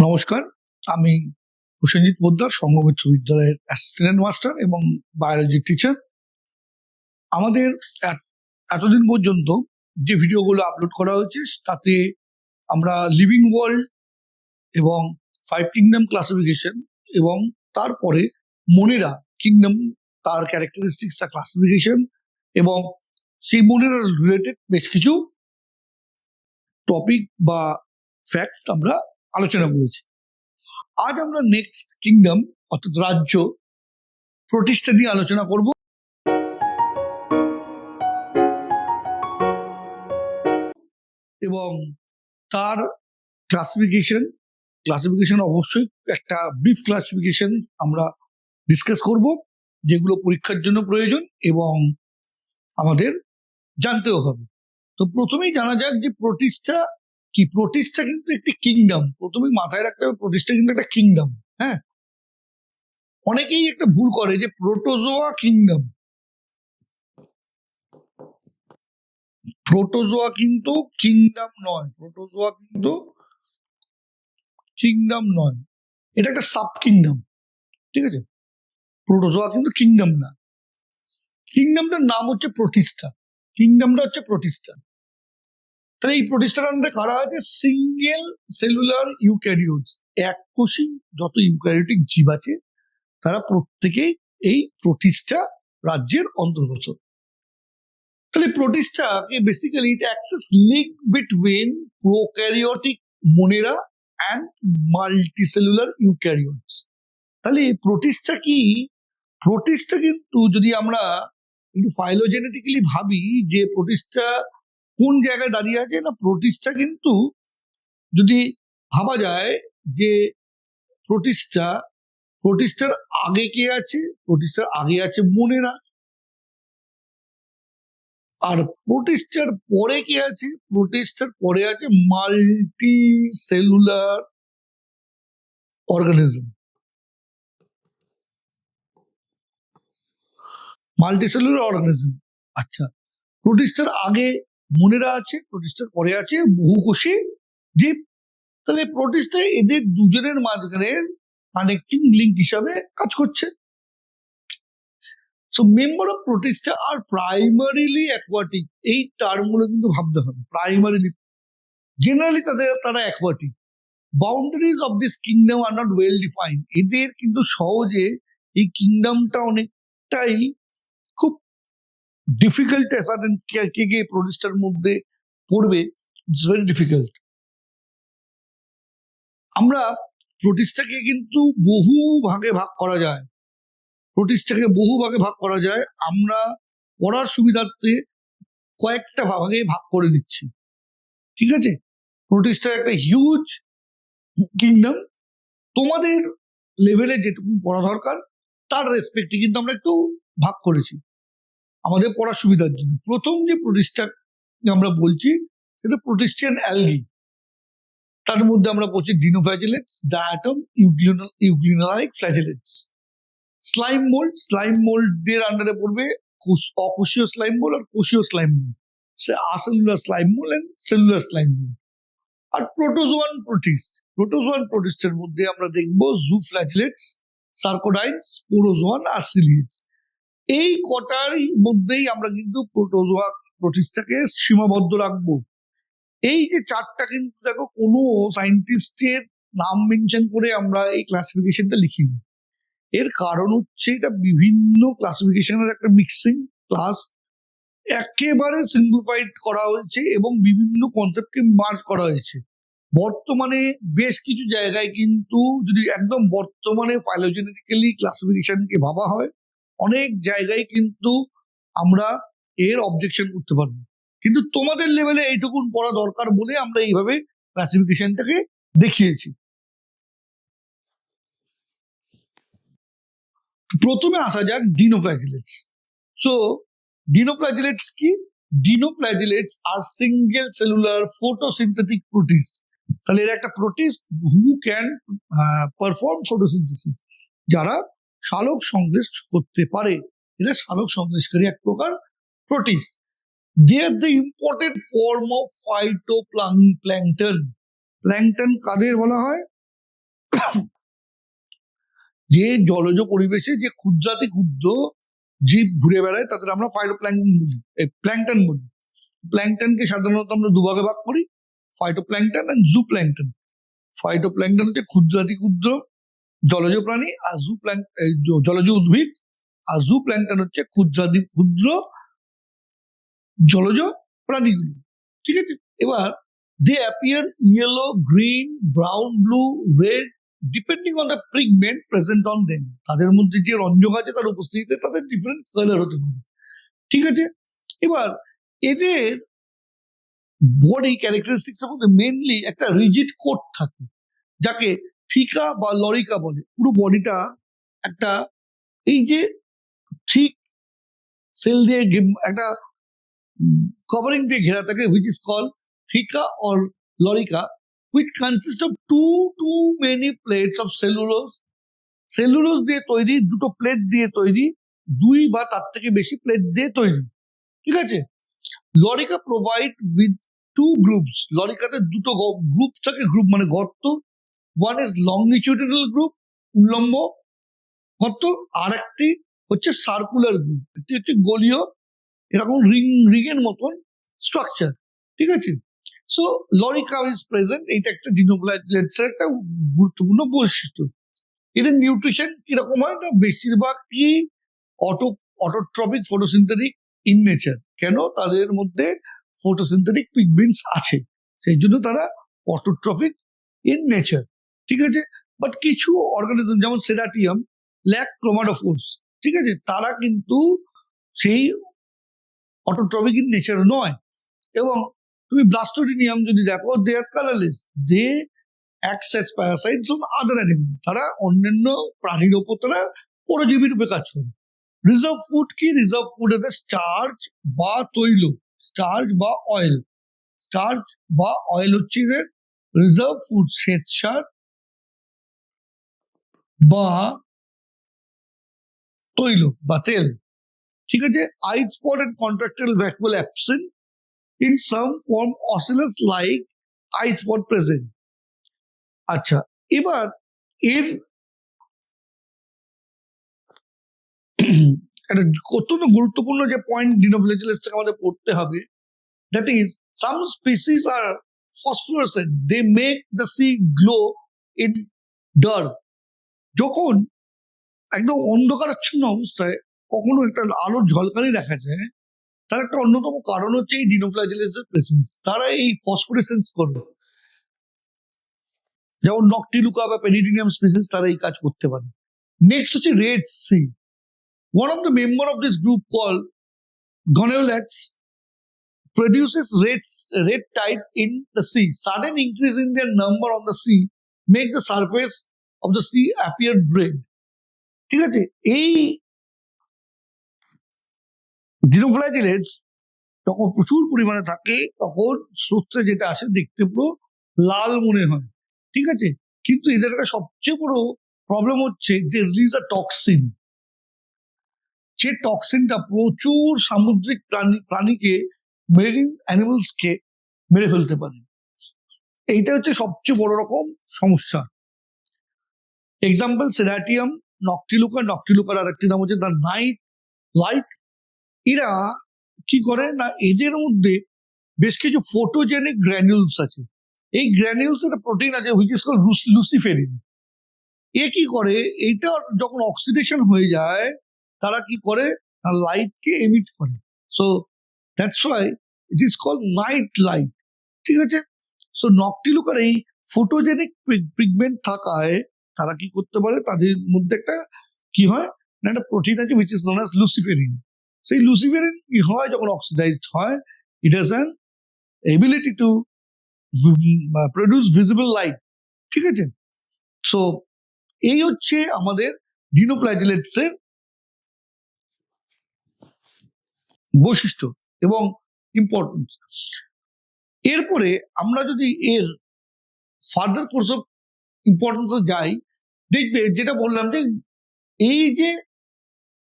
নমস্কার, আমি প্রসেনজিৎ পোদ্দার, সংঘ বিশ্ববিদ্যালয়ের অ্যাসিস্ট্যান্ট মাস্টার এবং বায়োলজি টিচার। আমাদের এতদিন পর্যন্ত যে ভিডিওগুলো আপলোড করা হয়েছে তাতে আমরা লিভিং ওয়ার্ল্ড এবং 5 কিংডম ক্লাসিফিকেশন এবং তারপরে মনেরা কিংডম, তার ক্যারেক্টারিস্টিক্স, তার ক্লাসিফিকেশন এবং সেই মনেরা রিলেটেড বেশ কিছু টপিক বা ফ্যাক্ট আমরা আলোচনা করেছি। আজ আমরা নেক্সট কিংডম অর্থাৎ রাজ্য প্রতিষ্ঠা নিয়ে আলোচনা করব এবং তার ক্লাসিফিকেশন অবশ্যই একটা ব্রিফ ক্লাসিফিকেশন আমরা ডিসকাস করব, যেগুলো পরীক্ষার জন্য প্রয়োজন এবং আমাদের জানতেও হবে। তো প্রথমেই জানা যাক যে প্রতিষ্ঠা কি। প্রতিষ্ঠা কিন্তু একটি কিংডম, প্রথমেই মাথায় রাখতে হবে প্রতিষ্ঠা কিন্তু একটা কিংডম। হ্যাঁ, অনেকেই একটা ভুল করে যে প্রোটোজোয়া কিংডম। প্রোটোজোয়া কিন্তু কিংডম নয়, প্রোটোজোয়া কিন্তু কিংডম নয়, এটা একটা সাব কিংডম। ঠিক আছে, প্রোটোজোয়া কিন্তু কিংডম না। কিংডমটার নাম হচ্ছে প্রতিষ্ঠা, কিংডমটা হচ্ছে প্রতিষ্ঠা। তাহলে এই প্রতিষ্ঠার আন্ডারে কারা আছে? সিঙ্গেল সেলুলার ইউক্যারিওটস, এককোষী যত ইউক্যারিওটিক জীব আছে তারা প্রত্যেকেই এই প্রতিষ্ঠা রাজ্যের অন্তর্গত। তাহলে প্রতিষ্ঠাকে basically it acts as link between prokaryotic Monera and multicellular eukaryotes. তাহলে প্রতিষ্ঠা কি? প্রতিষ্ঠা কিন্তু যদি আমরা একটু ফাইলোজেনেটিক্যালি ভাবি যে প্রতিষ্ঠা কোন জায়গায় দাঁড়িয়ে আছে, না প্রতিষ্ঠা কিন্তু যদি ভাবা যায় যে প্রতিষ্ঠার আগে কে আছে? প্রতিষ্ঠার আগে আছে মোনেরা। আর প্রতিষ্ঠার পরে কে আছে? প্রতিষ্ঠার পরে আছে multi cellular organism. Multicellular organism. আচ্ছা, প্রতিষ্ঠার আগে মোনেরা আছে, প্রতিষ্ঠার পরে আছে বহুকোষী জীব। তাহলে প্রতিষ্ঠা এদের দুজনের মাঝখানে কানেক্টিং লিঙ্ক হিসাবে কাজ করছে। সো মেম্বার অফ প্রতিষ্ঠা আর প্রাইমারিলি অ্যাকোয়াটিক, এই টার্মগুলো কিন্তু ভাবতে হবে। প্রাইমারিলি, জেনারেলি তারা aquatic. Boundaries of this kingdom are not well defined. এদের কিন্তু সহজে এই কিংডমটা অনেকটাই খুব ডিফিকাল্ট অ্যাসার্টেন কে কে প্রতিষ্ঠার মধ্যে পড়বে, ইটস ভেরি ডিফিকাল্ট। আমরা প্রতিষ্ঠাকে কিন্তু বহু ভাগে ভাগ করা যায়, প্রতিষ্ঠাকে বহু ভাগে ভাগ করা যায়। আমরা পড়ার সুবিধার্থে কয়েকটা ভাগে ভাগ করে দিচ্ছি। ঠিক আছে, প্রতিষ্ঠা একটা হিউজ কিংডম। তোমাদের লেভেলে যেটুকু পড়া দরকার তার রেসপেক্টে কিন্তু আমরা একটু ভাগ করেছি আমাদের পড়ার সুবিধার জন্য। প্রথম যে প্রতিষ্ঠা আমরা বলছি সেটা প্রোটিস্টিয়ান অ্যালগি। তার মধ্যে আমরা বলছি ডিনোফ্ল্যাজেলেটস, ডায়াটম, ইউগ্লিনোলাইক ফ্ল্যাজেলেটস। স্লাইম মোল্ডের আন্ডারে পড়বে অকোষীয় স্লাইম মোল্ড আর কোষীয় slime mould, acellular slime mould and cellular slime mould. আর প্রোটোজোয়ান প্রোটিস্টের মধ্যে আমরা দেখবো জুফ্ল্যাজেলেটস, সার্কোডাইনস, স্পোরোজোয়ান আর সিলিয়েটস। এই কটার মধ্যেই আমরা কিন্তু প্রোটোজোয়া প্রতিষ্ঠাকে সীমাবদ্ধ রাখবো। এই যে চারটা কিন্তু দেখো কোনো সায়েন্টিস্টের নাম মেনশন করে আমরা এই ক্লাসিফিকেশনটা লিখিনি। এর কারণ হচ্ছে এটা বিভিন্ন ক্লাসিফিকেশনের একটা মিক্সিং ক্লাস, একেবারে সিম্পলিফাইড করা হয়েছে এবং বিভিন্ন কনসেপ্টকে মার্জ করা হয়েছে। বর্তমানে বেশ কিছু জায়গায় কিন্তু যদি একদম বর্তমানে ফাইলোজেনেটিক্যালি ক্লাসিফিকেশনকে ভাবা হয়, অনেক জায়গায় কিন্তু আমরা এর অবজেকশন করতে পারবো। কিন্তু তোমাদের লেভেলে এইটুকুন পড়া দরকার বলে আমরা এইভাবে ক্লাসিফিকেশনটাকে দেখিয়েছি। প্রথমে আসা যাক ডিনোফ্ল্যাজেলেটস। সো ডিনোফ্ল্যাজেলেটস কি? ডিনোফ্ল্যাজেলেটস আর সিঙ্গেল সেলুলার ফটোসিনথেটিক প্রোটিস্ট। তাহলে এর একটা protist who can perform photosynthesis, যারা সালোক সংশ্লেষ করতে পারে। এরা সালোক সংশ্লেষকারী এক প্রকার protist. They are the important form of phytoplankton. Plankton কাদের বলা হয়? যে জলজ পরিবেশে যে ক্ষুদ্রাতি ক্ষুদ্র জীব ঘুরে বেড়ায় তাদের আমরা ফাইটোপ্ল্যাঙ্কটন বলি, প্ল্যাঙ্কটন বলি। প্ল্যাঙ্কটনকে সাধারণত আমরা দুভাগে ভাগ করি, phytoplankton and zooplankton. Phytoplankton হচ্ছে ক্ষুদ্রাতি ক্ষুদ্র জলজ প্রাণী, আর জলজ উদ্ভিদ, আর জু প্ল্যাঙ্কটন হচ্ছে ক্ষুদ্রাতি ক্ষুদ্র জলজ প্রাণীগুলো। ঠিক আছে, এবার they appear yellow, green, brown, blue, red depending on the pigment present on them. তাদের মধ্যে যে রঞ্জক আছে তার উপস্থিতিতে তাদের ডিফারেন্ট কালার হতে পারে। ঠিক আছে, এবার এদের বডি ক্যারেক্টারিস্টিক্স এর মধ্যে মেনলি একটা রিজিড কোট থাকে যাকে থিকা বা লরিকা বলে। পুরো বডিটা একটা এই যে ঠিক সেল দিয়ে একটা কভারিং দিয়ে ঘেরা থাকে, which is called theca or lorica, which consists of too many plates of cellulose দিয়ে তৈরি, দুটো প্লেট দিয়ে তৈরি, দুই বা তার থেকে বেশি প্লেট দিয়ে তৈরি। ঠিক আছে, লরিকা প্রোভাইড উইথ টু গ্রুপস। লরিকাতে দুটো গ্রুপ থাকে, গ্রুপ মানে গর্ত। ওয়ান ইজ লংগিটিউডিনাল গ্রুপ, উল্লম্ব গর্ত, আর একটি হচ্ছে সার্কুলার গ্রুপ, একটি হচ্ছে গোলীয় এরকম রিং এর মতন স্ট্রাকচার। ঠিক আছে, সো লরিকা ইজ প্রেজেন্ট, এইটা একটা ডিনোফ্লাজেলেটস এর একটা গুরুত্বপূর্ণ বৈশিষ্ট্য। এদের নিউট্রিশন কিরকম হয় না, বেশিরভাগই অটোট্রপিক ফটোসিনথেটিক ইন নেচার। কেন? তাদের মধ্যে ফটোসিনথেটিক পিগমেন্টস আছে, সেই জন্য তারা অটোট্রপিক ইন নেচার। ঠিক আছে, বাট কিছু অর্গানিজম যেমন সেরাটিয়াম ল্যাক ক্রোমাটোফোরস। ঠিক আছে, তারা কিন্তু সেই অটোট্রপিক ইন নেচার নয়। এবং তুমি ব্লাস্টোডিনিয়াম যদি দেখো, they are colourless, they acts as parasites on other animal. তারা অন্যান্য প্রাণীর ওপর তারা পরজীবী রূপে কাজ করে। রিজার্ভ ফুড কি? রিজার্ভ ফুড এদের স্টার্চ বা তৈল, স্টার্চ বা অয়েল। স্টার্চ বা অয়েল হচ্ছে এদের রিজার্ভ ফুড, শ্বেতসার বা তৈল বা তেল। ঠিক আছে, eye spot and contractile vacuole absent, in some form oscillus like eye spot present. আচ্ছা, এবার এর একটা অত্যন্ত গুরুত্বপূর্ণ যে পয়েন্ট ডিনোফ্লাজেলেটস থেকে আমাদের পড়তে হবে, that is some species are phosphorescent, they make the sea glow in dark. যখন একদম অন্ধকারাচ্ছন্ন অবস্থায় কখনো একটা আলোর ঝলকানি দেখা যায়, তার একটা অন্যতম কারণ হচ্ছে এই ডিনোফ্লাজেলেটস এর প্রেজেন্স। তারা এই ফসফোরেসেন্স করবে, যেমন নকটিলুকা বা পেনিডিনিয়াম স্পিসিস তারা এই কাজ করতে পারে। নেক্সট হচ্ছে red sea. One of the member of this group call Gonyaulax produces red tide in the sea. Sudden increase in their number on the sea make the surface of the sea appear red. ঠিক আছে, এই ডিনোফ্লাজেলেটস যখন প্রচুর পরিমাণে থাকে তখন স্রোতে যেটা আসে দেখতে পুরো লাল মনে হয়। ঠিক আছে, কিন্তু এদের একটা সবচেয়ে বড় প্রবলেম হচ্ছে যে রিলিজ আ টক্সিন, যে টক্সিনটা প্রচুর সামুদ্রিক প্রাণীকে, মেরিন অ্যানিমালসকে মেরে ফেলতে পারে। এইটা হচ্ছে সবচেয়ে বড় রকম সমস্যা। এক্সাম্পল সেরাটিয়াম, নকটিলুকার আর একটি নাম হচ্ছে দ্য নাইট লাইট। এরা কি করে না, এদের মধ্যে বেশ কিছু ফটোজেনিক গ্র্যানিউলস আছে। এই গ্র্যানিউলস একটা প্রোটিন আছে হুইচ ইজ কল্ড লুসিফেরিন। এ কি করে, এইটা যখন অক্সিডেশন হয়ে যায় তারা কি করে না লাইটকে এমিট করে। So that's why it is called night light. ঠিক আছে, সো নকটিলুকার এই ফটোজেনিক পিগমেন্ট থাকায় তারা কি করতে পারে, তাদের মধ্যে একটা কি হয় না, একটা প্রোটিন আছে which is known as luciferin. সেই লুসিফেরিন কি হয়, যখন অক্সিডাইজড হয় it has an ability to produce visible light. ঠিক আছে, সো এই হচ্ছে আমাদের ডিনোফ্লাজেলেটস এর বৈশিষ্ট্য এবং ইম্পর্টেন্স। এরপরে আমরা যদি এর ফার্দার কোর্স অফ ইম্পর্টেন্সে যাই, দেখবে যেটা বললাম যে এই যে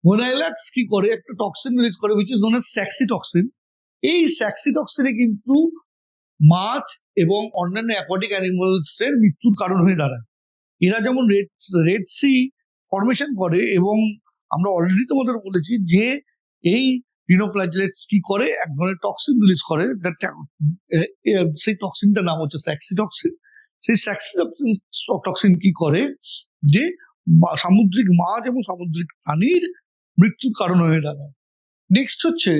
গনেওল্যাক্স কি করে, একটা টক্সিন রিলিজ করে which is known as স্যাক্সিটক্সিন। এই স্যাক্সিটক্সিনে কিন্তু মাছ এবং অন্যান্য অ্যাকোয়াটিক অ্যানিমালস এর মৃত্যুর কারণ হয়ে দাঁড়ায়। এরা যেমন রেড সি ফর্মেশন করে, এবং আমরা অলরেডি তোমাদের বলেছি যে এই রিনোফ্ল্যাজেলেটস কি করে, এক ধরনের টক্সিন রিলিজ করে, সেই টক্সিনটার নাম হচ্ছে স্যাক্সিটক্সিন। সেই টক্সিন কি করে যে সামুদ্রিক মাছ এবং সামুদ্রিক প্রাণীর মৃত্যুর কারণ হয়ে দাঁড়ায়। নেক্সট হচ্ছে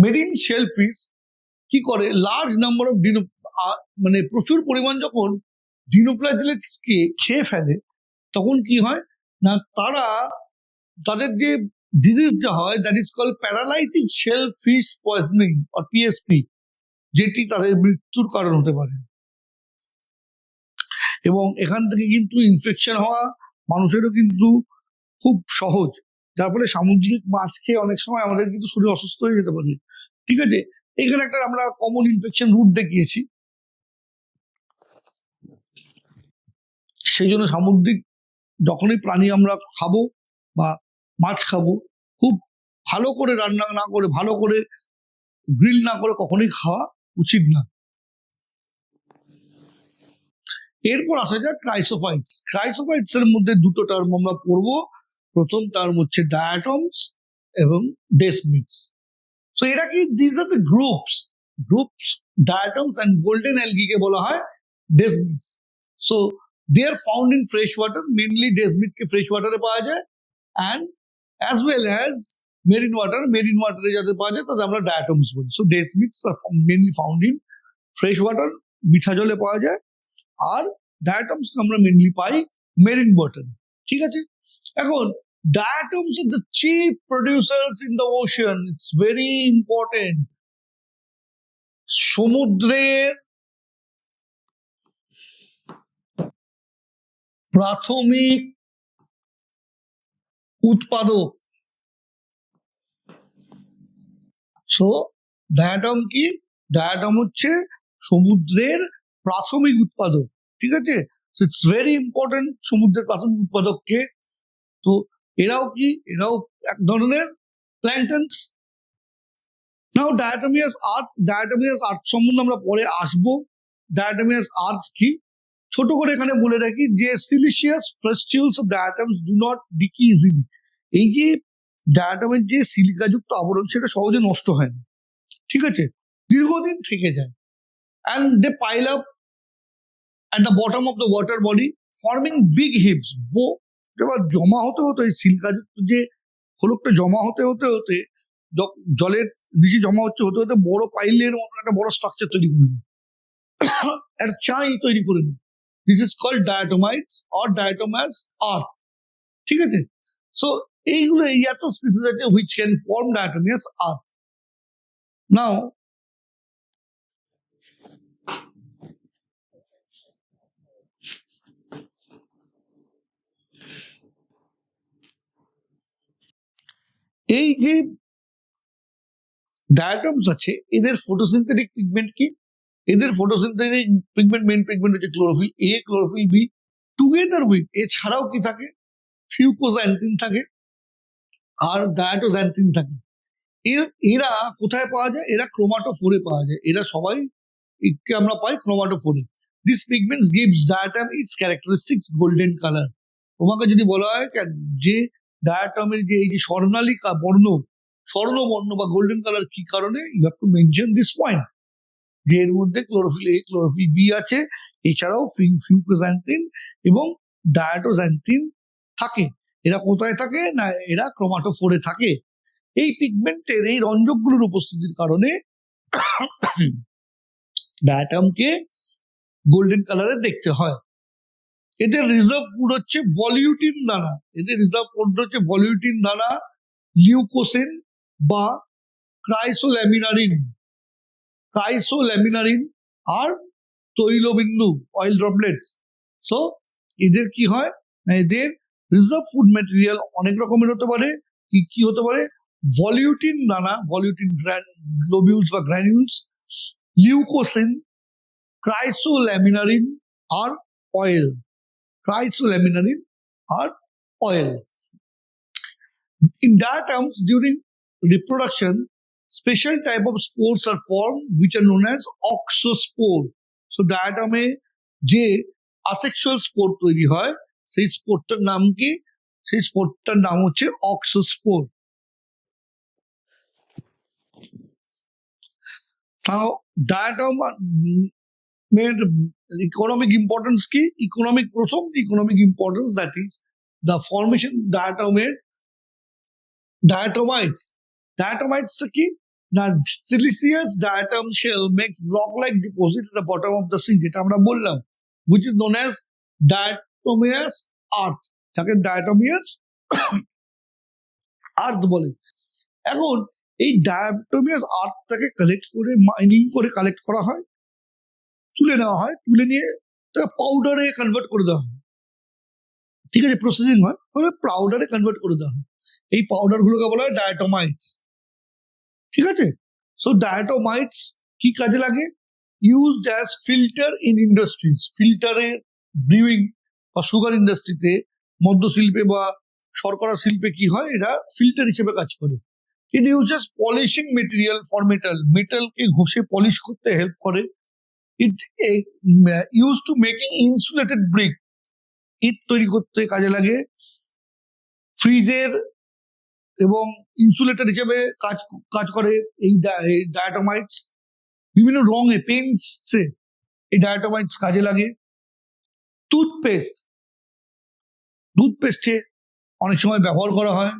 মেরিন শেলফিশ কি করে, লার্জ নাম্বার অফ মানে প্রচুর পরিমাণ যখন ডিনোফ্ল্যাজেলেটস কে খেয়ে ফেলে, তখন কি হয় না, তাদের যে ডিজিজটা হয়, that is call paralytic shellfish poisoning or PSP, যেটি তাদের মৃত্যুর কারণ হতে পারে। এবং এখান থেকে কিন্তু ইনফেকশন হওয়া মানুষেরও কিন্তু খুব সহজ, যার ফলে সামুদ্রিক মাছ খেয়ে অনেক সময় আমাদের কিন্তু শরীর অসুস্থ হয়ে যেতে পারে। ঠিক আছে, এখানে একটা আমরা কমন ইনফেকশন রুট দেখিয়েছি। সেই জন্য সামুদ্রিক যখনই প্রাণী আমরা খাবো বা মাছ খাবো, খুব ভালো করে রান্না না করে, ভালো করে গ্রিল না করে কখনোই খাওয়া উচিত না। এরপর আসা যাক ক্রাইসোফাইটস। ক্রাইসোফাইটস এর মধ্যে দুটো টার্ম আমরা পড়বো। প্রথম টার্ম হচ্ছে ডায়াটমস এবং ডেসমিডস। সো এরা কি, this are the groups diatoms and golden অ্যালগিকে বলা হয় desmids. So they are found in fresh water, mainly ডেসমিডকে ফ্রেশ ওয়াটারে পাওয়া যায়, and as well as marine ওয়াটারে যাতে পাওয়া যায় তাদের আমরা ডায়াটমস বলি। So desmids are mainly found in fresh water, মিঠা জলে পাওয়া যায়, আর ডায়াটমস আমরা মেনলি পাই মেরিন ওয়াটার। ঠিক আছে, এখন diatoms are the chief producers in the ocean. It's very important. সমুদ্রের প্রাথমিক উৎপাদক। সো ডায়াটম কি, ডায়াটম হচ্ছে সমুদ্রের প্রাথমিক উৎপাদক। ঠিক আছে, সো ইটস ভেরি ইম্পর্টেন্ট সমুদ্রের প্রাথমিক উৎপাদককে। তো এরাও কি, এরাও এক ধরনের প্ল্যাঙ্কটনস। নাও ডায়াটমিয়াস আর্থ সম্বন্ধে আমরা পরে আসবো। ডায়াটমিয়াস আর্থ কি, ছোট করে এখানে বলে রাখি যে siliceous frustules of diatoms do not decay easily. এই যে ডায়াটমের যে সিলিকাযুক্ত আবরণ, সেটা সহজে নষ্ট হয় না। ঠিক আছে, দীর্ঘদিন থেকে যায়। And they pile up at the bottom of the water body forming big heaps. এবার জমা হতে হতে এই সিলিকাযুক্ত যে খোলকটা জমা হতে হতে হতে জলের নিচে জমা হতে হতে বড় পাইলের মতো একটা বড় স্ট্রাকচার তৈরি করে নেয়, একটা চাই তৈরি করে নেয়। This is called diatomites or diatomaceous earth. ঠিক আছে, সো এইগুলো, এই এত স্পিসিস আছে which can form diatomaceous earth. Now এই যে ডায়াটমস আছে, এদের ফটোসিনথেটিক পিগমেন্ট কি, এদের ফটোসিনথেটিক পিগমেন্ট, মেইন পিগমেন্ট হচ্ছে chlorophyll a, chlorophyll b, together with, এছাড়াও কি থাকে, ফিউকোজ্যান্থিন থাকে আর ডায়াটোজ্যান্থিন থাকে। এরা কোথায় পাওয়া যায়, এরা ক্রোমাটোফোরে পাওয়া যায়। এরা সবাই আমরা পাই ক্রোমাটোফোরে। This pigments gives diatom its characteristics golden colour. তোমাকে যদি বলা হয় যে ডায়াটমের যে এই যে স্বর্ণালিকা বর্ণ, স্বর্ণবর্ণ বা গোল্ডেন কালার কি কারণে, you have to mention this point, যে এর মধ্যে ক্লোরোফিল এ, ক্লোরোফিল বি আছে, এছাড়াও ফিউকোজ্যান্থিন এবং ডায়াটোজ্যান্থিন থাকে। এরা কোথায় থাকে না, এরা ক্রোমাটোফোরে থাকে। এই পিগমেন্টের, এই রঞ্জকগুলোর উপস্থিতির কারণে ডায়াটমকে গোল্ডেন কালারের দেখতে হয়। এদের রিজার্ভ ফুড হচ্ছে ভলিউটিন দানা, লিউকোসিন বা ক্রাইসোল্যামিনারিন আর তৈলবিন্দু, অয়েল ড্রপলেটস। সো এদের কি হয় না, এদের রিজার্ভ ফুড ম্যাটেরিয়াল অনেক রকমের হতে পারে। কি হতে পারে, ভলিউটিন দানা, ভলিউটিন গ্লোবিউলস বা গ্র্যানিউলস, লিউকোসিন, ক্রাইসোল্যামিনারিন আর oil. In diatoms, during reproduction, special type of spores are formed which are known as oxospore. So diatom যে asexual spore তৈরি হয়, সেই স্পোরটার নাম কি? সেই স্পোরটার নাম হচ্ছে অক্সোস্পোর। Now, diatom made economic importance কি? প্রথম economic importance, that is the formation diatomated diatomites. Diatomites টা কি? না, siliceous diatom shell makes block-like deposit at the bottom of the sea, যেটা আমরা বললাম, which is known as diatomeous earth, যাকে diatomeous earth বলে। এখন এই ডায়াটমিয়াস আর্থটাকে কালেক্ট করে, মাইনিং করে কালেক্ট করা হয়, তুলে নেওয়া হয়, তুলে নিয়ে তাকে পাউডারে কনভার্ট করে দেওয়া হয়। ঠিক আছে, প্রসেসিং হয়, পাউডারে কনভার্ট করে দেওয়া হয়। এই পাউডার গুলোকে বলা হয় ডায়াটোমাইটস। ঠিক আছে, সো ডায়াটোমাইটস কি কাজে লাগে? Used as filter in industries. ফিল্টারে, ব্রিউইং বা সুগার ইন্ডাস্ট্রিতে, মদ্য শিল্পে বা শর্করা শিল্পে কি হয়, এরা ফিল্টার হিসেবে কাজ করে। It uses polishing material for metal. মেটালকে ঘষে পলিশ করতে হেল্প করে। It used to making insulated brick. ইট তৈরি করতে কাজে লাগে। ফ্রিজের এবং ইনসুলেটর হিসেবে কাজ করে এই ডায়াটোমাইটস। বিভিন্ন রঙে, পেন্টসে এই ডায়াটোমাইটস কাজে লাগে। টুথপেস্টে অনেক সময় ব্যবহার করা হয়।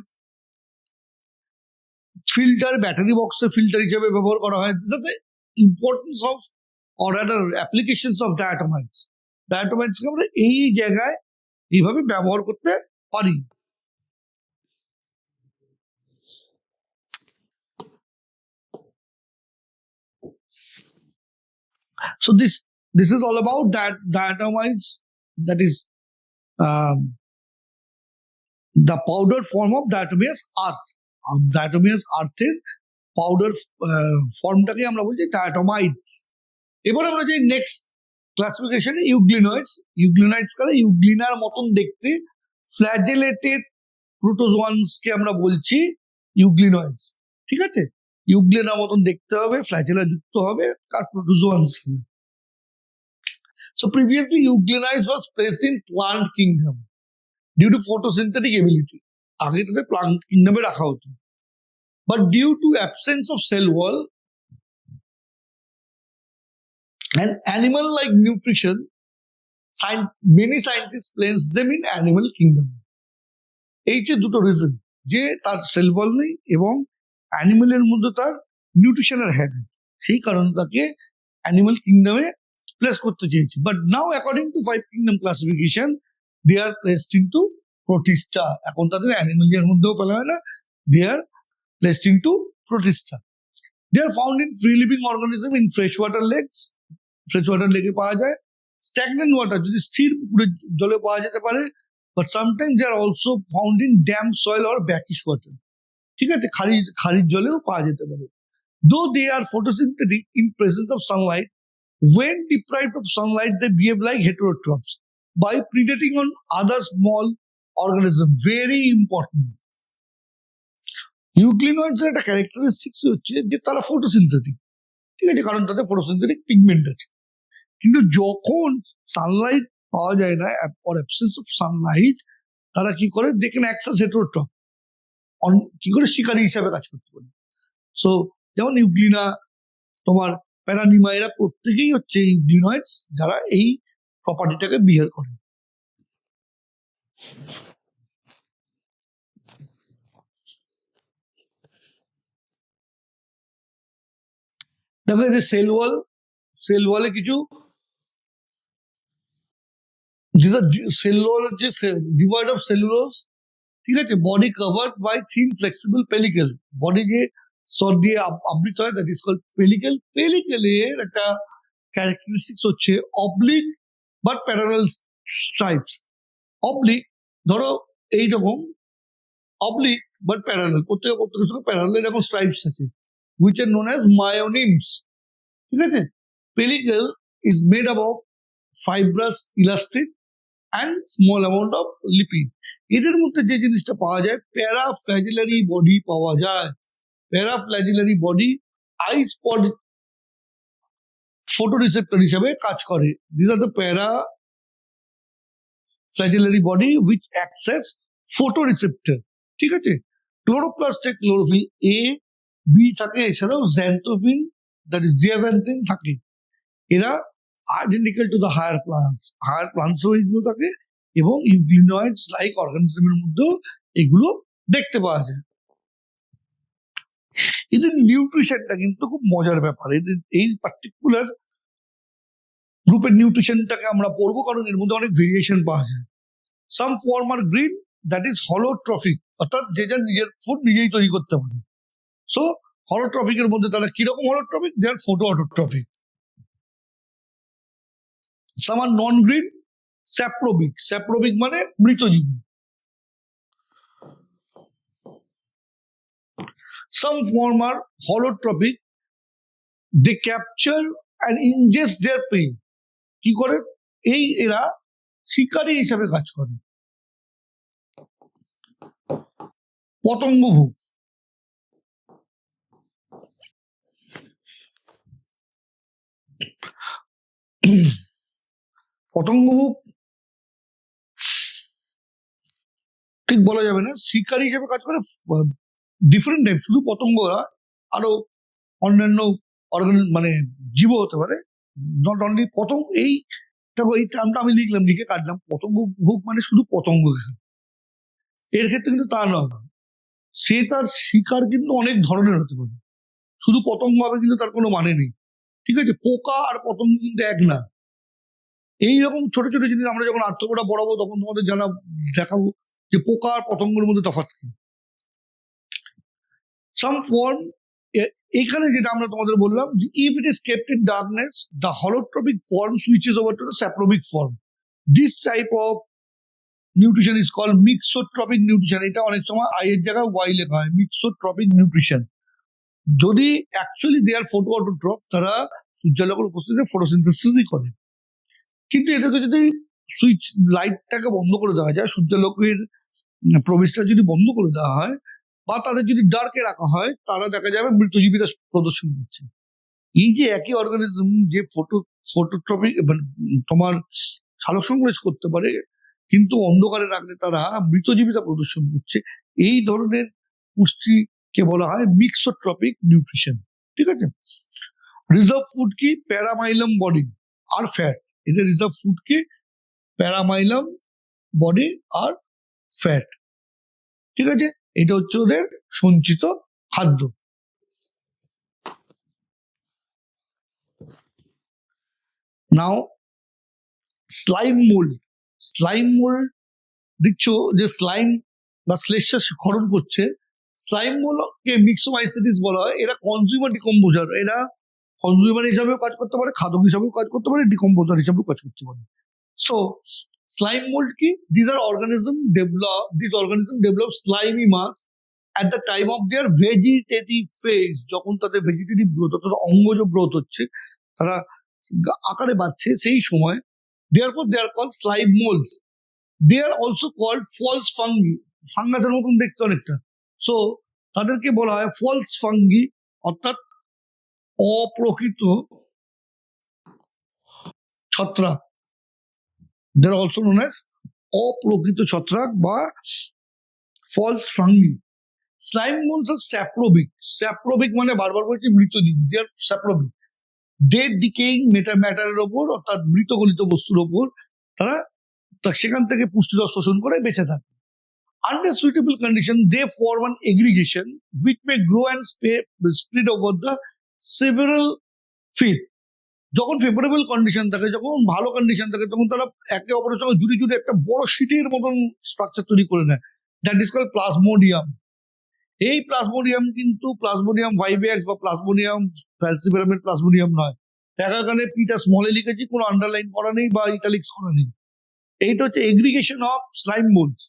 ফিল্টার, ব্যাটারি বক্সে ফিল্টার হিসেবে ব্যবহার করা হয়। This are the importance of or other applications of diatomites. ডায়াটোমাইটসকে আমরা এই জায়গায় এইভাবে ব্যবহার করতে পারি। So this is all about diatomites, that is the powder form of diatomeous earth. Diatomeous earth এর পাউডার ফর্মটাকে আমরা বলছি ডায়াটোমাইটস। এবার আমরা যে নেক্সট ক্লাসিফিকেশনে ইউগ্লিনয়েডস। ইউগ্লিনয়েডস কারা? ইউগ্লিনার মতন দেখতে ফ্ল্যাজেলেটেড প্রোটোজোয়ান্সকে আমরা বলছি ইউগ্লিনয়েডস। ঠিক আছে, ইউগ্লিনার মতন দেখতে হবে, ফ্ল্যাজেলা যুক্ত হবে, আর প্রোটোজোয়ান্স হবে। So previously euglenites was placed in plant kingdom due to photosynthetic ability. আগে তাদের প্লান্ট কিংডমে রাখা হতো, but due to absence of cell wall and animal-like nutrition, many scientists place them in animal kingdom. এই যে দুটো রিজন, যে তার cell wall নেই এবং অ্যানিমেলের মধ্যে তার নিউট্রিশনের হ্যাবিট, সেই কারণে তাকে অ্যানিমাল কিংডমে প্লেস করতে চেয়েছি। But now according to 5 kingdom classification they are placed into protista. এখন তাদের অ্যানিমালের মধ্যেও ফেলা হয় না, they are placed into protista. They are found in free living organism in fresh water lakes. Fresh water লেকে পাওয়া যায়। স্ট্যাগনেন্ট ওয়াটার, যদি স্থির পুকুরের জলে পাওয়া যেতে পারে। But sometimes they are also found in damp soil or brackish water. ঠিক আছে, খারিজ জলেও পাওয়া যেতে পারে। Though they are photosynthetic in presence of sunlight, when deprived of sunlight they behave like heterotrophs by predating on other small organisms. Very important. ইউগ্লিনয়েডস এর একটা characteristics হচ্ছে যে তারা ফটোসিনথেটিক। ঠিক আছে, কারণ তাদের ফটোসিনথেটিক পিগমেন্ট আছে। কিন্তু যখন সানলাইট পাওয়া যায় না, অর অ্যাবসেন্স অফ সানলাইট, তারা কি করে? দে ক্যান অ্যাক্ট অ্যাজ হেটেরোট্রফ, কি করে শিকারী হিসাবে কাজ করতে পারে। সো যেমন ইউগ্লিনা, তোমার প্যারানিমা, এরা প্রত্যেকেই হচ্ছে ইউগ্লিনয়েডস যারা এই প্রপার্টিটাকে বিয়ার করে। দেখো এই যে সেল ওয়ালে কিছু সেল ওয়ালের যে ডিভাইড অফ সেলুলোজ, ঠিক আছে, body covered by thin flexible pellicle, body যে স্তর দিয়ে আবৃত হয়, দ্যাট ইজ কল্ড পেলিকেল। পেলিকেলের একটা ক্যারেক্টারিস্টিক্স হচ্ছে oblique but parallel stripes. Oblique, ধরো এইরকম অবলিক বাট প্যারালাল, প্রত্যেকের সঙ্গে প্যারালাল এরকম স্ট্রাইপস আছে, which are known as myonims. ঠিক আছে, পেলিকেল is made up of fibrous elastin and small amount of lipid. এদের মধ্যে যে জিনিসটা পাওয়া যায়, প্যারাফ্ল্যাজেলারি বডি পাওয়া যায়। প্যারাফ্ল্যাজেলারি বডি আই স্পট ফটোরিসেপ্টর হিসেবে কাজ করে। This are the flagellary body which acts as photoreceptor, ঠিক আছে? ক্লোরোপ্লাস্টে ক্লোরোফিল এ বি থাকে, এছাড়াও জ্যান্থোফিন দ্যাট ইজ জিয়াজান্থিন থাকে। এরা আইডেন্টিক্যাল টু দ্য হায়ার প্লান্টসও এগুলো থাকে, এবং ইউগ্লিনয়েডস লাইক অর্গানিজমের মধ্যেও এগুলো দেখতে পাওয়া যায়। এদের নিউট্রিশনটা কিন্তু খুব মজার ব্যাপার। এদের এই পার্টিকুলার গ্রুপের নিউট্রিশনটাকে আমরা পড়বো, কারণ এর মধ্যে অনেক ভেরিয়েশন পাওয়া যায়। Some form are green, that is holotrophic, অর্থাৎ যে যার নিজের ফুড নিজেই তৈরি করতে পারে। সো হলোট্রফিকের মধ্যে তারা কিরকম হলোট্রফিক? দে are photo autotrophic. Some R non green, স্যাপ্রোবিক। স্যাপ্রোবিক মানে মৃতজীবী। Some form are holotropic. They capture and ingest their prey. কি করে? এই এরা শিকারী হিসাবে কাজ করে। পতঙ্গভুক। পতঙ্গভুক ঠিক বলা যাবে না, শিকারী হিসেবে কাজ করে। ডিফারেন্ট টাইপ, শুধু পতঙ্গরা, আরো অন্যান্য মানে জীব হতে পারে, নট অনলি পতঙ্গ। এই টার্মটা আমি লিখলাম, লিখে কাটলাম। পতঙ্গভুক মানে শুধু পতঙ্গ। এর ক্ষেত্রে কিন্তু তা নয়, সে তার শিকার কিন্তু অনেক ধরনের হতে পারে। শুধু পতঙ্গ হবে কিন্তু তার কোনো মানে নেই, ঠিক আছে? পোকা আর পতঙ্গ কিন্তু এক না। এইরকম ছোট ছোট জিনিস আমরা যখন আর্থপড়া পড়াবো তখন তোমাদের দেখাবো যে পোকা আর পতঙ্গের মধ্যে তফাৎ কি। সাম ফর্ম, এখানে যেটা আমরা তোমাদের বললাম যে if it is kept in darkness, the holotropic form switches over to the saprobic form. This type of nutrition is called mixotropic nutrition. এটা অনেক সময় আই এর জায়গায় ওয়াই লেখা হয়, মিক্সোট্রপিক নিউট্রিশন। যদি actually they are photoautotroph, তারা সূর্যালোকের উপস্থিতিতে ফটোসিনথেসিসই করে। কিন্তু এটাকে যদি সুইচ লাইটটাকে বন্ধ করে দেওয়া যায়, সূর্যালোকের প্রবেশটা যদি বন্ধ করে দেওয়া হয়, বা তাদের যদি ডার্কে রাখা হয়, তারা দেখা যাবে মৃতজীবীরা প্রদর্শন করছে। এই যে একই অর্গানিজম যে ফটোট্রপিক মানে তোমার সালোক সংশ্লেষ করতে পারে, কিন্তু অন্ধকারে রাখলে তারা মৃতজীবিতা প্রদর্শন করছে, এই ধরনের পুষ্টিকে বলা হয় মিক্সোট্রপিক নিউট্রিশন, ঠিক আছে? রিজার্ভ ফুড কি? প্যারামাইলাম বডি আর ফ্যাট। এদের রিজার্ভ ফুড কি? প্যারামাইলাম বডি আর ফ্যাট, ঠিক আছে? এটা হচ্ছে ওদের সঞ্চিত খাদ্য। নাও স্লাইম মোল্ড। স্লাইম মোল্ড দেখছো যে স্লাইম বা শ্লেষ্মা ক্ষরণ করছে। স্লাইম মোল্ডকে মিক্সোমাইসিটিস বলা হয়। এরা কনজিউমার ডিকম্পোজার। এরা কনজিউমার হিসাবেও কাজ করতে পারে, খাদক হিসাবেও কাজ করতে পারে, ডিকম্পোজার হিসাবেও কাজ করতে পারে। সো স্লাইম মোল্ড কি? This organism develop slimy mass at the time of their vegetative phase। যখন তাদের ভেজিটেটিভ গ্রোথ অর্থাৎ অঙ্গজ গ্রোথ হচ্ছে, তারা আকারে বাড়ছে, সেই সময় therefore they are called slime molds. They are also called false fungi। ফাঙ্গাসের মতন দেখতে অনেকটা। সো তাদেরকে বলা হয় ফলস ফাঙ্গি, অর্থাৎ অপ্রকৃত ছত্রাক। they are also known as অপ্রকৃত ছত্রাক বা ফলস ফাঙ্গি। স্লাইম মোল্ডস আর স্যাপ্রোবিক। স্যাপ্রোবিক মানে বারবার বলছি মৃতজীব। দে আর স্যাপ্রোবিক। ডেড ডিকেইং ম্যাটারের ওপর, অর্থাৎ মৃত গলিত বস্তুর ওপর তারা সেখান থেকে পুষ্টিরস শোষণ করে বেঁচে থাকে। Under suitable condition they form an aggregation which may grow and spread over the several feet. যখন ফেভারেবল কন্ডিশন থাকে, যখন ভালো কন্ডিশন থাকে, তখন তারা একে অপরের সঙ্গে জুড়ে জুড়ে একটা বড় শীটের মতন স্ট্রাকচার তৈরি করে নেয়। That is called plasmodium. এই প্লাজমোডিয়াম কিন্তু প্লাজমোডিয়াম ভাইভ্যাক্স বা প্লাজমোডিয়াম ফ্যালসিফেরামের প্লাজমোডিয়াম নয়। দেখা গেলে পিটা স্মলে লিখেছি, কোনো আন্ডারলাইন করা নেই বা ইটালিক্স করা নেই। এইটা হচ্ছে aggregation of slime মোল্ডস।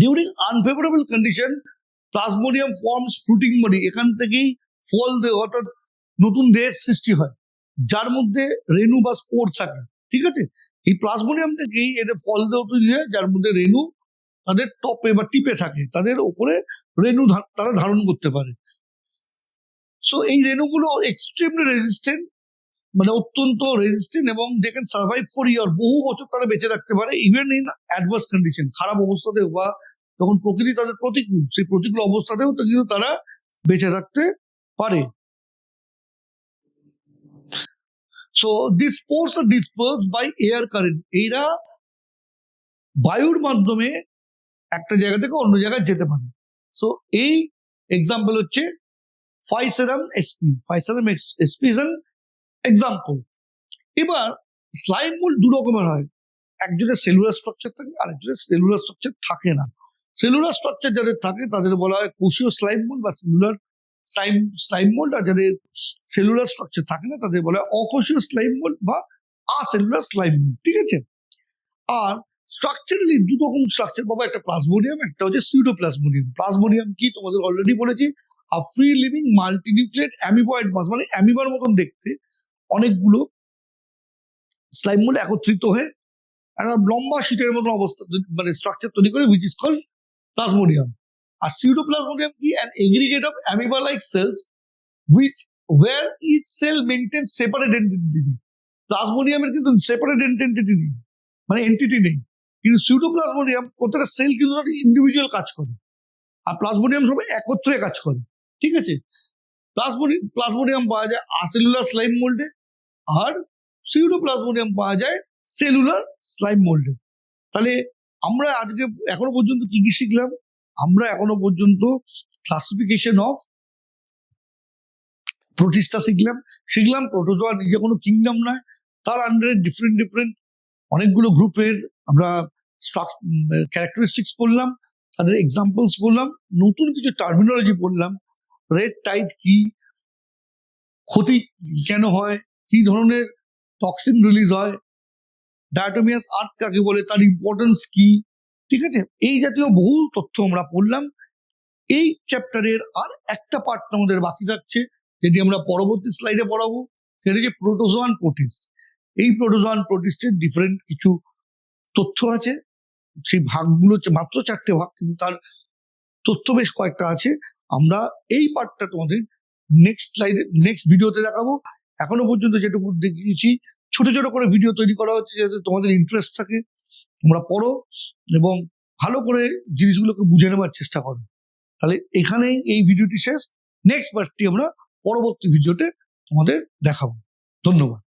During unfavourable condition plasmodium forms fruiting body. এখান থেকেই ফল দেহ অর্থাৎ নতুন দেহের সৃষ্টি হয়, যার মধ্যে রেণু বা স্পোর থাকে, ঠিক আছে? এই প্লাজমোডিয়াম থেকেই এদের ফল দেহ তৈরি হয়, যার মধ্যে রেণু তাদের টপে বা টিপে থাকে, তাদের ওপরে রেণু তারা ধারণ করতে পারে। সো এই রেণুগুলো এক্সট্রিমলি রেজিস্ট্যান্ট মানে অত্যন্ত রেজিস্ট্যান্ট এবং দে ক্যান সার্ভাইভ ফর ইয়ার, বহু বছর তারা বেঁচে থাকতে পারে ইভেন ইন অ্যাডভার্স কন্ডিশন, খারাপ অবস্থাতেও বা যখন প্রকৃতি তাদের প্রতিকূল, সেই প্রতিকূল অবস্থাতেও তো কিন্তু তারা বেঁচে থাকতে পারে। So this spores are disperse by air current, এইরা বায়ুর মাধ্যমে একটা জায়গা থেকে অন্য জায়গায় যেতে পারে। সো এই এক্সাম্পল হচ্ছে Physarum SP, Physarum SP is an example. এবার স্লাইম মোল্ড দু রকমের হয়, একজনের সেলুলার স্ট্রাকচার থাকে আর একজনের সেলুলার স্ট্রাকচার থাকে না। সেলুলার স্ট্রাকচার যাদের থাকে তাদের বলা হয় কোষীয় স্লাইম মোল্ড বা সেলুলার স্লাইম মোল্ড, আর যাদের সেলুলার স্ট্রাকচার থাকে না তাদের বলা হয় অকোষীয় স্লাইম মোল্ড বা আসেলুলার স্লাইম মোল্ড, ঠিক আছে। আর স্ট্রাকচারালি দু রকম স্ট্রাকচার পাবো, একটা প্লাজমোডিয়াম, একটা হচ্ছে সিউডোপ্লাজমোডিয়াম। প্লাজমোডিয়াম কি তোমাদের অলরেডি বলেছি, আর ফ্রি লিভিং মাল্টিনিউক্লিয়েট অ্যামিবয়েড মাস, মানে অ্যামিবার মতন দেখতে অনেকগুলো স্লাইম মোল্ড একত্রিত হয়ে একটা লম্বা শীটের মতন অবস্থা মানে স্ট্রাকচার তৈরি করে, which is called প্লাজমোডিয়াম। আর সিউডোপ্লাজমোডিয়াম কি, an aggregate of amoeba-like cells which where each cell maintains separate identity। প্লাজমোডিয়ামের কিন্তু সেপারেট এন্টিটি নেই, মানে এন্টিটি নেই, কিন্তু সিউডোপ্লাজমোডিয়াম প্রত্যেকটা সেল কিন্তু ইন্ডিভিজুয়াল কাজ করে, আর প্লাজমোডিয়াম সব একত্রে কাজ করে, ঠিক আছে। প্লাজমোডিয়াম পাওয়া যায় আসেলুলার স্লাইম মোল্ডে, আর সিউডোপ্লাজমোডিয়াম পাওয়া যায় সেলুলার স্লাইম মোল্ডে। তাহলে আমরা আজকে এখনো পর্যন্ত কি কি শিখলাম? আমরা এখনো পর্যন্ত ক্লাসিফিকেশন অফ প্রোটিস্টা শিখলাম প্রোটোজোয়া নিজে কোনো কিংডম নয়, তার আন্ডারে ডিফারেন্ট অনেকগুলো গ্রুপের আমরা ক্যারেক্টারিস্টিক্স পড়লাম, তাদের এক্সাম্পলস পড়লাম, নতুন কিছু টার্মিনোলজি পড়লাম, রেড টাইড কি, ক্ষতি কেন হয়, কি ধরনের টক্সিন রিলিজ হয়, ডায়াটোমিয়াস আর্থ কাকে বলে, তার ইম্পর্টেন্স কি, ঠিক আছে। এই জাতীয় বহু তথ্য আমরা পড়লাম। এই চ্যাপ্টারের আর একটা পার্ট আমাদের বাকি থাকছে, যেটি আমরা পরবর্তী স্লাইডে পড়াবো, সেটা হচ্ছে প্রোটোজোয়ান প্রোটিস্ট। এই প্রোটোজোয়ান প্রোটিস্টের ডিফারেন্ট কিছু তথ্য আছে, সেই ভাগগুলো হচ্ছে মাত্র 4টে ভাগ, কিন্তু তার তথ্য বেশ কয়েকটা আছে। আমরা এই পার্টটা তোমাদের নেক্সট ভিডিওতে দেখাবো। এখনো পর্যন্ত যেটুকু দেখিয়েছি ছোট ছোট করে ভিডিও তৈরি করা হচ্ছে যাতে তোমাদের ইন্টারেস্ট থাকে, তোমরা পড়ো এবং ভালো করে জিনিসগুলোকে বুঝে নেওয়ার চেষ্টা করো। তাহলে এখানেই এই ভিডিওটি শেষ, নেক্সট পার্টটি আমরা পরবর্তী ভিডিওতে তোমাদের দেখাবো। ধন্যবাদ।